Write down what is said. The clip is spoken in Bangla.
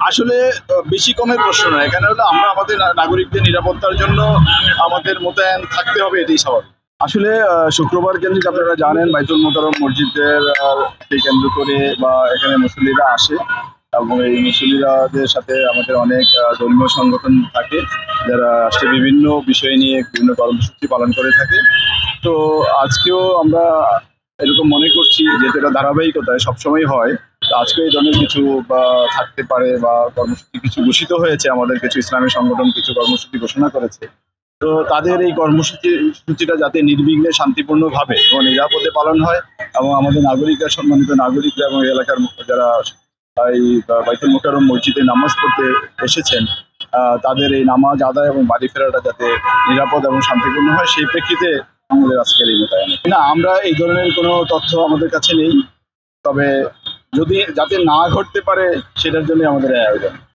আসলে বেশি কমের প্রশ্ন নয়, এখানে হলো আমরা আমাদের নাগরিকদের নিরাপত্তার জন্য আমাদের মোতায়েন থাকতে হবে, এটাই স্বাভাবিক। আসলে শুক্রবার কেন্দ্রিক আপনারা জানেন বাইতুল মোকাররম মসজিদের কে কেন্দ্র করে বা এখানে মুসল্লিরা আসে এবং এই মুসল্লিরাদের সাথে আমাদের অনেক ধর্মীয় সংগঠন থাকে যারা আসলে বিভিন্ন বিষয় নিয়ে বিভিন্ন কর্মসূচি পালন করে থাকে। তো আজকেও আমরা এরকম মনে করছি যেহেতু এটা ধারাবাহিকতায় সবসময় হয়, তো আজকে এই ধরনের কিছু বা থাকতে পারে বা কর্মসূচি কিছু ঘোষিত হয়েছে, আমাদের কিছু ইসলামী সংগঠন কিছু কর্মসূচি ঘোষণা করেছে। তো তাদের এই কর্মসূচিটা যাতে নির্বিঘ্নে শান্তিপূর্ণভাবে এবং নিরাপদে পালন হয় এবং আমাদের নাগরিকরা, সম্মানিত নাগরিকরা এবং এলাকার যারা এই বাইতুল মোকাররম মসজিদে নামাজ পড়তে এসেছেন, তাদের এই নামাজ আদায় এবং বাড়ি ফেরাটা যাতে নিরাপদ এবং শান্তিপূর্ণ হয়, সেই প্রেক্ষিতে আমাদের আজকের এই মোতায়েন। না, আমরা এই ধরনের কোনো তথ্য আমাদের কাছে নেই, তবে যদি যাতে না ঘটতে পারে সেটার জন্য আমাদের এই আয়োজন।